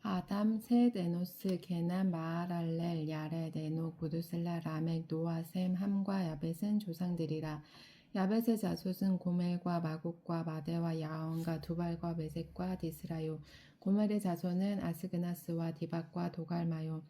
아담, 셋, 에노스, 게남, 마하랄렐, 야렛, 에녹, 부두셀라, 라멕, 노아, 셈, 함과 야벳은 조상들이라. 야벳의 자손은 고멜과 마국과 마대와 야온과 두발과 메섹과 디스라요. 고멜의 자손은 아스그나스와 디박과 도갈마요.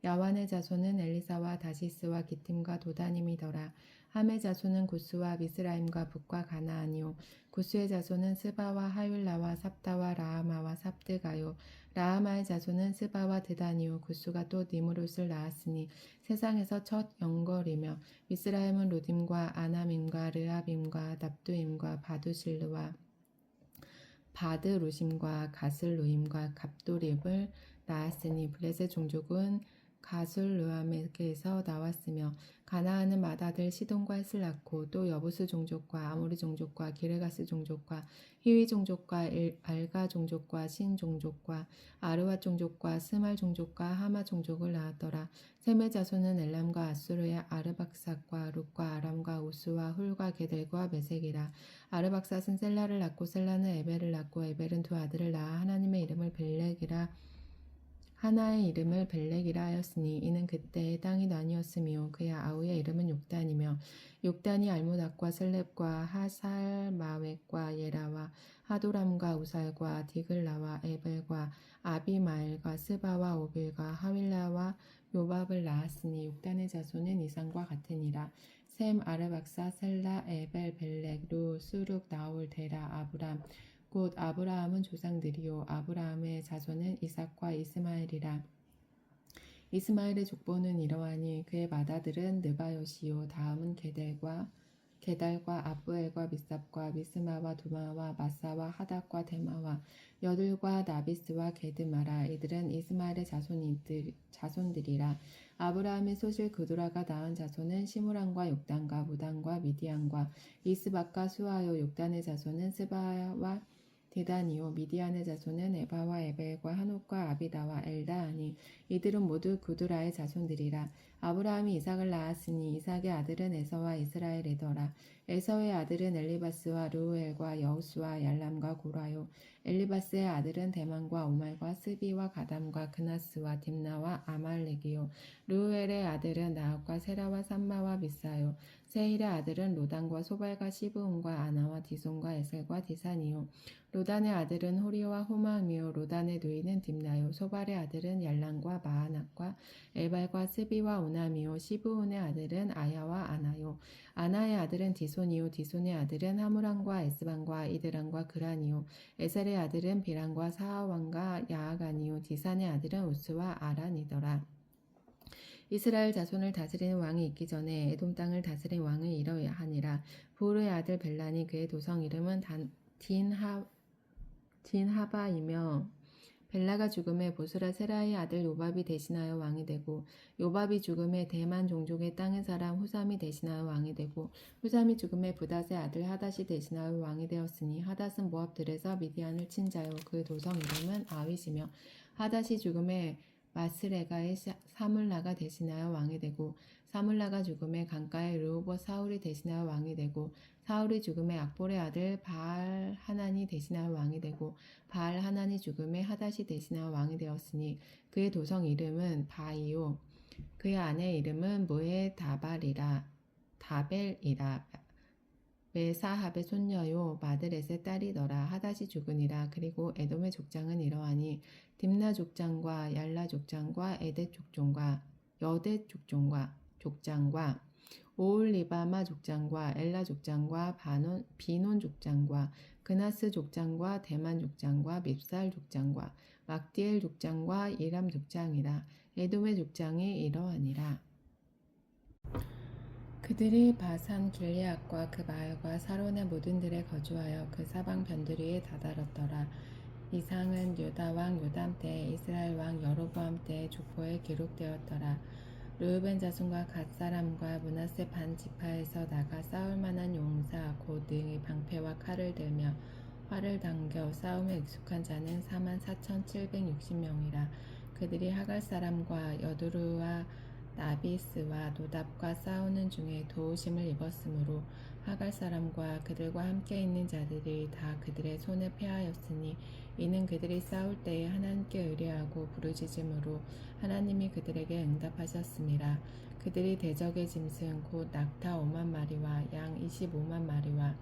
야완의 자손은 엘리사와 다시스와 기팀과 도다님이더라. 함의 자손은 구스와 미스라임과 북과 가나안이요. 구스의 자손은 스바와 하율라와 삽다와 라하마와 삽드가요. 라하마의 자손은 스바와 드다니요. 구스가 또 니므롯을 낳았으니 세상에서 첫 영걸이며 미스라임은 루딤과 아남임과 르합임과 납두임과 바두실르와 바드루심과 가슬루임과 갑도립을 낳았으니 블레셋 종족은 가술르함에게서 나왔으며 가나안은 맏아들 시돈과 헷을 낳고 또 여부스 종족과 아모리 종족과 기르가스 종족과 히위 종족과 알가 종족과 신 종족과 아르와 종족과 스말 종족과 하마 종족을 낳았더라. 셈의 자손은 엘람과 아수르의 아르박삭과 룻과 아람과 우스와 훌과 게델과 메색이라. 아르박삭은 셀라를 낳고 셀라는 에벨을 낳고 에벨은 두 아들을 낳아 하나님의 이름을 벨렉이라 하나의 이름을 벨렉이라 하였으니 이는 그때의 땅이 나뉘었으며 그의 아우의 이름은 욕단이며 욕단이 알모닥과 셀렙과 하살마웻과 예라와 하도람과 우살과 디글라와 에벨과 아비마엘과 스바와 오빌과 하윌라와 요밥을 낳았으니 욕단의 자손은 이상과 같으니라. 셈, 아르박사, 셀라, 에벨, 벨렉, 루, 수룩, 나홀, 데라, 아브람 곧 아브라함은 조상들이요 아브라함의 자손은 이삭과 이스마엘이라. 이스마엘의 족보는 이러하니 그의 맏아들은 느바요시요 다음은 게달과 아부엘과 미삽과 미스마와 두마와 마사와 하닥과 데마와 여둘과 나비스와 게드마라. 이들은 이스마엘의 자손들이라. 아브라함의 소실 그두라가 낳은 자손은 시므랑과 욕단과 무단과 미디안과 이스박과 수아요. 욕단의 자손은 스바와 데다니요. 미디안의 자손은 에바와 에벨과 한옥과 아비다와 엘다하니 이들은 모두 구두라의 자손들이라. 아브라함이 이삭을 낳았으니 이삭의 아들은 에서와 이스라엘이더라. 에서의 아들은 엘리바스와 르우엘과 여우스와 얄람과 고라요. 엘리바스의 아들은 대만과 오말과 스비와 가담과 그나스와 딥나와 아말렉이요. 르우엘의 아들은 나학과 세라와 삼마와 미사요. 세일의 아들은 로단과 소발과 시브온과 아나와 디손과 에셀과 디산이요. 로단의 아들은 호리와 호마음이요. 로단의 누이는 딥나요. 소발의 아들은 얄란과 마하낫과 에발과 스비와 오남이요. 시브온의 아들은 아야와 아나요. 아나의 아들은 디손이요. 디손의 아들은 하무란과 에스반과 이드란과 그란이요. 에셀의 아들은 비란과 사하왕과 야아간이요. 디산의 아들은 우스와 아란이더라. 이스라엘 자손을 다스리는 왕이 있기 전에 에돔 땅을 다스린 왕을 이러하니라. 부르의 아들 벨란이 그의 도성 이름은 딘하바이며 벨라가 죽음에 보스라 세라의 아들 요밥이 대신하여 왕이 되고 요밥이 죽음에 대만 종족의 땅의 사람 후삼이 대신하여 왕이 되고 후삼이 죽음에 부닷의 아들 하닷이 대신하여 왕이 되었으니 하닷은 모압들에서 미디안을 친 자요. 그 도성 이름은 아윗이며 하닷이 죽음에 마스레가의 사물라가 대신하여 왕이 되고 사물라가 죽음에 강가의 르호봇 사울이 대신하여 왕이 되고 사울이 죽음에 악볼의 아들 바알 하난이 대신하여 왕이 되고 바알 하난이 죽음에 하닷이 대신하여 왕이 되었으니 그의 도성 이름은 바이요 그의 아내의 이름은 무에 다벨이라. 메사합의 손녀요 마드렛의 딸이더라. 하닷이 죽으니라. 그리고 에돔의 족장은 이러하니 딥나 족장과 얄라 족장과 에뎃 족장과 오올리바마 족장과 엘라 족장과 비논 족장과 그나스 족장과 대만 족장과 밉살 족장과 막디엘 족장과 이람 족장이라. 에돔의 족장이 이러하니라. 그들이 바산 길리앗과 그 마을과 사론의 모든 들에 거주하여 그 사방 변들 위에 다다랐더라. 이상은 유다 왕 요담 때 이스라엘 왕 여로보암 때의 족보에 기록되었더라. 르우벤 자손과 갓 사람과 므낫세 반 지파에서 나가 싸울 만한 용사 곧 능히 방패와 칼을 들며 활을 당겨 싸움에 익숙한 자는 44,760명이라. 그들이 하갈 사람과 여두루와 나비스와 노답과 싸우는 중에 도우심을 입었으므로 하갈 사람과 그들과 함께 있는 자들이 다 그들의 손에 패하였으니 이는 그들이 싸울 때에 하나님께 의뢰하고 부르짖음으로 하나님이 그들에게 응답하셨음이라. 그들이 대적의 짐승 곧 낙타 5만 마리와 양 25만 마리와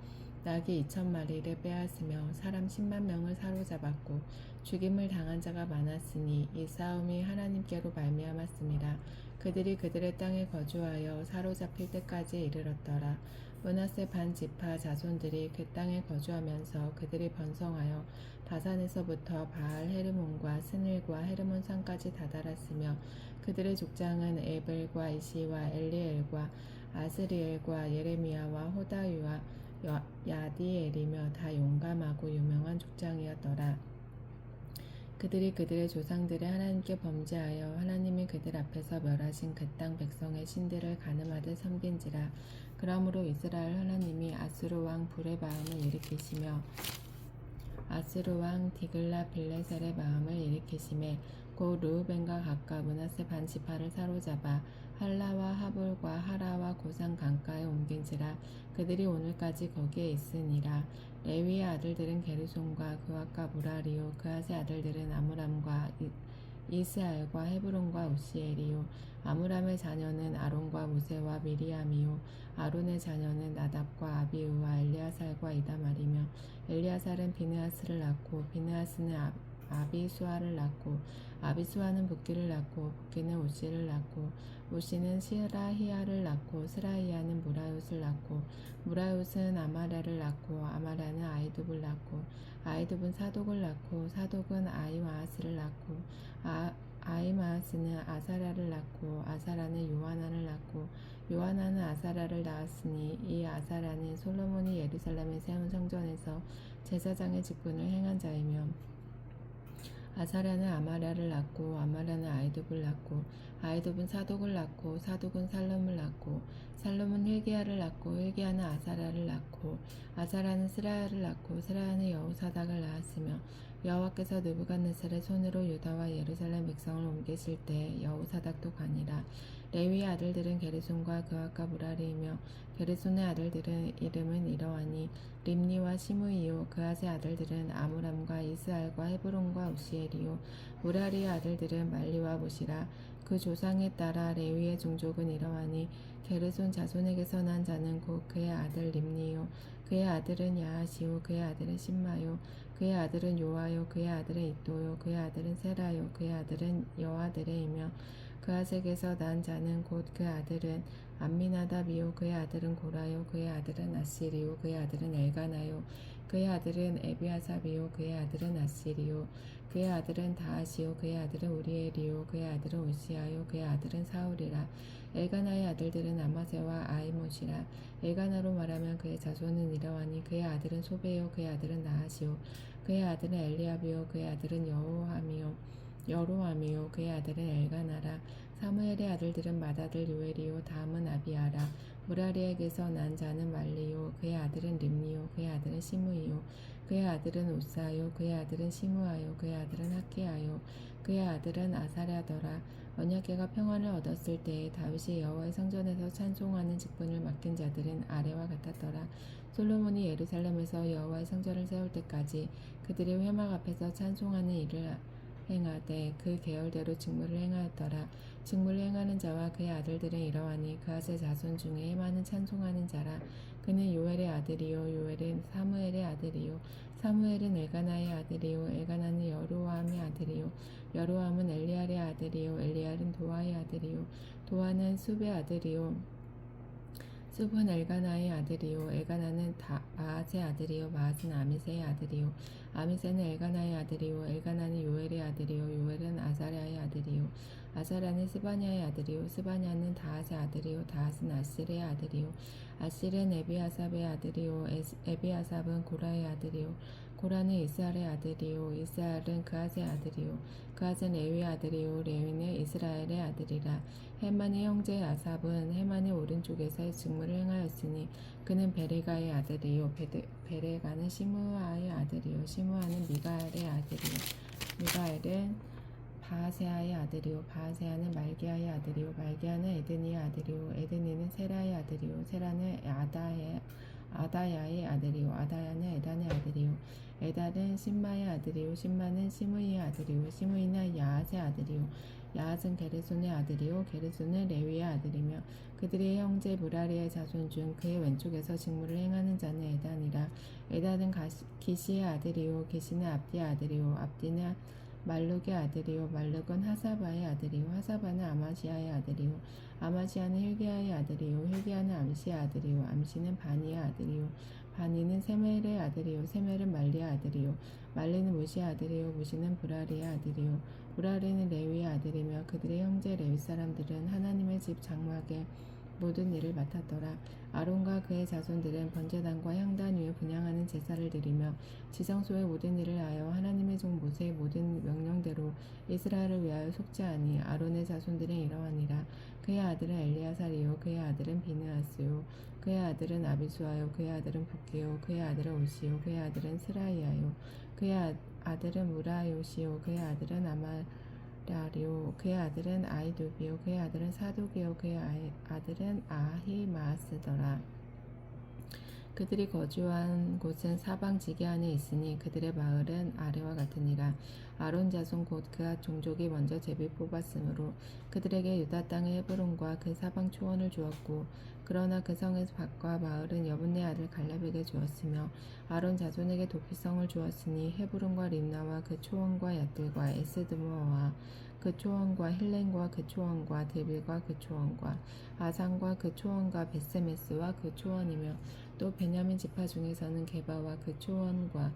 낙이 2천 마리를 빼앗으며 사람 10만 명을 사로잡았고 죽임을 당한 자가 많았으니 이 싸움이 하나님께로 말미암았음이라. 그들이 그들의 땅에 거주하여 사로잡힐 때까지 이르렀더라. 므낫세 반 지파 자손들이 그 땅에 거주하면서 그들이 번성하여 바산에서부터 바알 헤르몬과 스닐과 헤르몬 산까지 다다랐으며 그들의 족장은 에벨과 이시와 엘리엘과 아스리엘과 예레미야와 호다위와 야디엘이며 다 용감하고 유명한 족장이었더라. 그들이 그들의 조상들의 하나님께 범죄하여 하나님이 그들 앞에서 멸하신 그 땅 백성의 신들을 가늠하듯 섬긴지라. 그러므로 이스라엘 하나님이 아수르 왕 불의 마음을 일으키시며 아스루 왕 디글라 빌레셀의 마음을 일으키심에 곧 르우벤과 각각 므낫세 반 지파를 사로잡아 할라와 하볼과 하라와 고산 강가에 옮긴지라. 그들이 오늘까지 거기에 있으니라. 레위의 아들들은 게르손과 그앗과 무라리요 그앗의 아들들은 아므람과 이스알과 헤브론과 우시엘이요 아므람의 자녀는 아론과 무세와 미리암이요 아론의 자녀는 나답과 아비우와 엘리아살과 이다말이며 엘리아살은 비느하스를 낳고 비느하스는 아비수아를 낳고 아비수아는 붓기를 낳고 붓기는 우시를 낳고 우시는 스라히야를 낳고 스라히야는 무라옅을 낳고 무라옅은 아마랴를 낳고 아마랴는 아이둡을 낳고 아이둡은 사독을 낳고 사독은 아이마아스를 낳고 아이마아스는 아사랴를 낳고 아사랴는 요하난을 낳고 요하난은 아사랴를 낳았으니 이 아사랴는 솔로몬이 예루살렘에 세운 성전에서 제사장의 직분을 행한 자이며 아사랴는 아마랴를 낳고 아마랴는 아이둡을 낳고 아이둡은 사독을 낳고 사독은 살롬을 낳고 살롬은 힐기야를 낳고 힐기야는 아사랴를 낳고 아사랴는 스라야를 낳고 스라야는 여호사닥을 낳았으며 여호와께서 느부갓네살의 손으로 유다와 예루살렘 백성을 옮기실 때 여호사닥도 가니라. 레위의 아들들은 게르손과 그앗과 무라리이며 게르손의 아들들은 이름은 이러하니 림니와 시므이요 그앗의 아들들은 아므람과 이스알과 헤브론과 우시엘이요 무라리의 아들들은 말리와 무시라. 그 조상에 따라 레위의 종족은 이러하니 게르손 자손에게서 난 자는 곧 그의 아들 림니요 그의 아들은 야하시요 그의 아들은 심마요 그의 아들은 요아요 그의 아들은 이또요 그의 아들은 세라요 그의 아들은 여아드레이며 그앗에게서 난 자는 곧 그 아들은 암미나답이요 그의 아들은 고라요 그의 아들은 아시리요 그의 아들은 엘가나요 그의 아들은 에비아삽이요 그의 아들은 아시리요 그의 아들은 다하시요 그의 아들은 우리엘이요 그의 아들은 우시아요 그의 아들은 사울이라. 엘가나의 아들들은 아마세와 아이못이라. 엘가나로 말하면 그의 자손은 이러하니 그의 아들은 소베요 그의 아들은 나하시요 그의 아들은 엘리압이요 그의 아들은 여로함이요 그의 아들은 엘가나라. 사무엘의 아들들은 맏아들 요엘이요 다음은 아비아라. 무라리에게서 난 자는 말리요 그의 아들은 림니요 그의 아들은 시므이요 그의 아들은 우사요 그의 아들은 시므아요 그의 아들은 하키야요 그의 아들은 아사랴더라. 언약궤가 평안을 얻었을 때에 다윗이 여호와의 성전에서 찬송하는 직분을 맡긴 자들은 아래와 같았더라. 솔로몬이 예루살렘에서 여호와의 성전을 세울 때까지 그들이 회막 앞에서 찬송하는 일을 행하되 그 계열대로 직무를 행하였더라. 직무를 행하는 자와 그의 아들들은 이러하니 그앗의 자손 중에 해마는 찬송하는 자라. 그는 요엘의 아들이요 요엘은 사무엘의 아들이요 사무엘은 엘가나의 아들이요 엘가나는 여로함의 아들이요 여로함은 엘리알의 아들이요 엘리알은 도아의 아들이요 도아는 숲의 아들이요 숲은 엘가나의 아들이요 엘가나는 마앗의 아들이요 마앗은 아미세의 아들이요 아미세는 엘가나의 아들이요 엘가나는 요엘의 아들이요 요엘은 아사랴의 아들이요 아사랴는 스바냐의 아들이요 스바냐는 다핫의 아들이요 다핫은 아실의 아들이요 아실은 에비아삽의 아들이요 에비아삽은 고라의 아들이요 고라는 이스알의 아들이요 이스알은 그앗의 아들이요 그앗은 레위의 아들이요 레위는 이스라엘의 아들이라. 헤만의 형제 아삽은 헤만의 오른쪽에서 직무를 행하였으니 그는 베레가의 아들이요 베레가는 시므아의 아들이요 시므아는 미가엘의 아들이요 미가엘은 바하세아의 아들이요 바하세아는 말기야의 아들이요 말기야는 에드니의 아들이요 에드니는 세라의 아들이요 세라는 아다야의 아들이요 아다야는 에단의 아들이요 에단은 심마의 아들이요 심마는 시므이의 아들이요 시므이는 야앗의 아들이요 야앗은 게르손의 아들이요 게르손은 레위의 아들이며 그들의 형제 무라리의 자손 중 그의 왼쪽에서 직무를 행하는 자는 에단이라 에단은 기시의 아들이요 기시는 압디의 아들이요 압디는 말룩의 아들이요 말룩은 하사바의 아들이요 하사바는 아마시아의 아들이요 아마시아는 힐기야의 아들이요 힐기야는 암시의 아들이요 암시는 바니의 아들이요 바니는 세멜의 아들이요 세멜은 말리의 아들이요 말리는 무시의 아들이요 무시는 브라리의 아들이요 브라리는 레위의 아들이며 그들의 형제 레위 사람들은 하나님의 집 장막의 모든 일을 맡았더라. 아론과 그의 자손들은 번제단과 향단 위에 분향하는 제사를 드리며 지성소의 모든 일을 하여 하나님의 종 모세의 모든 명령대로 이스라엘을 위하여 속죄하니 아론의 자손들은 이러하니라. 그의 아들은 엘리야살이요 그의 아들은 비느하스요 그의 아들은 아비수아요 그의 아들은 북기요 그의 아들은 오시요 그의 아들은 스라이아요 그의 아들은 무라요시요 그의 아들은 아마라리요 그의 아들은 아이두비요 그의 아들은 사독이요 그의 아들은 아히마스더라. 그들이 거주한 곳은 사방 지게 안에 있으니 그들의 마을은 아래와 같으니라. 아론 자손 곧 그앗 종족이 먼저 제비 뽑았으므로 그들에게 유다 땅의 헤브론과 그 사방 초원을 주었고 그러나 그 성의 밭과 마을은 여분네 아들 갈렙에게 주었으며 아론 자손에게 도피성을 주었으니 헤브론과 림나와 그 초원과 얏들과 에스드모아와 그 초원과 힐렌과 그 초원과 데빌과 그 초원과 아산과 그 초원과 베세메스와 그 초원이며 또 베냐민 지파 중에서는 게바와 그 초원과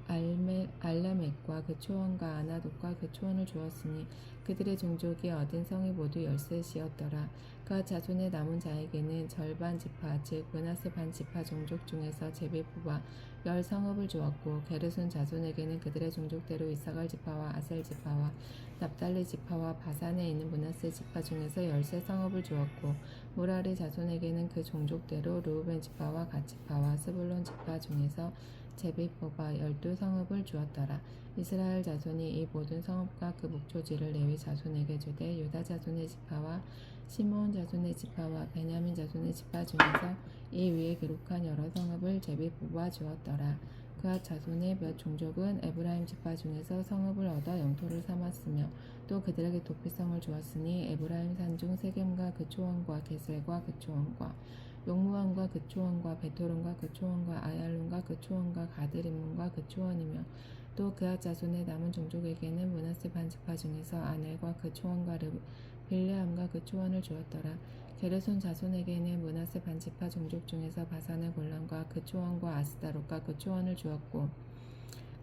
알라멕과 그 초원과 아나돗과 그 초원을 주었으니 그들의 종족이 얻은 성이 모두 13이었더라. 그 자손의 남은 자에게는 절반 지파 즉 므낫세 반 지파 종족 중에서 제비 뽑아 10성읍을 주었고 게르손 자손에게는 그들의 종족대로 이사갈 지파와 아셀 지파와 납달리 지파와 바산에 있는 므낫세 지파 중에서 13성읍을 주었고 무라리 자손에게는 그 종족대로 르우벤 지파와 갓 지파와 스불론 지파 중에서 제비 뽑아 12성읍을 주었더라. 이스라엘 자손이 이 모든 성읍과 그 목초지를 레위 자손에게 주되 유다 자손의 지파와 시므온 자손의 지파와 베냐민 자손의 지파 중에서 이 위에 기록한 여러 성읍을 제비 뽑아 주었더라. 그앗 자손의 몇 종족은 에브라임 지파 중에서 성읍을 얻어 영토를 삼았으며 또 그들에게 도피성을 주었으니 에브라임 산중 세겜과 그 초원과 게셀과 그 초원과 용무암과 그 초원과 베토론과 그 초원과 아얄론과 그 초원과 가드림몬과 그 초원이며 또 그앗 자손의 남은 종족에게는 므낫세 반 지파 중에서 아넬과 그 초원과 빌레암과 그 초원을 주었더라. 게르손 자손에게는 므낫세 반 지파 종족 중에서 바산의 골란과 그 초원과 아스다롯과 그 초원을 주었고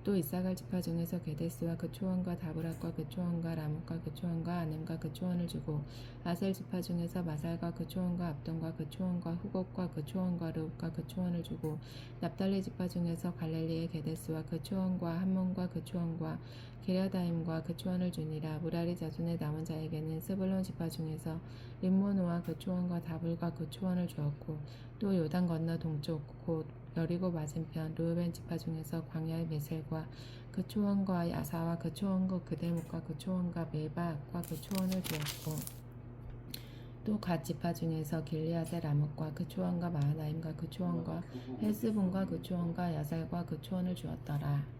또 이사갈 지파 중에서 게데스와 그 초원과 다브락과 그 초원과 라못과 그 초원과 아넴과 그 초원을 주고 아셀 지파 중에서 마살과 그 초원과 압돈과 그 초원과 후곡과 그 초원과 르웁과 그 초원을 주고 납달리 지파 중에서 갈렐리의 게데스와 그 초원과 함몬과 그 초원과 기랴다임과 그 초원을 주니라. 무라리 자손의 남은 자에게는 스불론 지파 중에서 림모노와 그 초원과 다불과 그 초원을 주었고 또 요단 건너 동쪽 곧 여리고 맞은편 르우벤 지파 중에서 광야의 베셀과 그 초원과 야사와 그 초원과 그대목과 그 초원과 메바과 그 초원을 주었고 또 갓 지파 중에서 길리앗의 라못과 그 초원과 마하나임과 그 초원과 헬스본과 그 초원과 야살과 그 초원을 주었더라.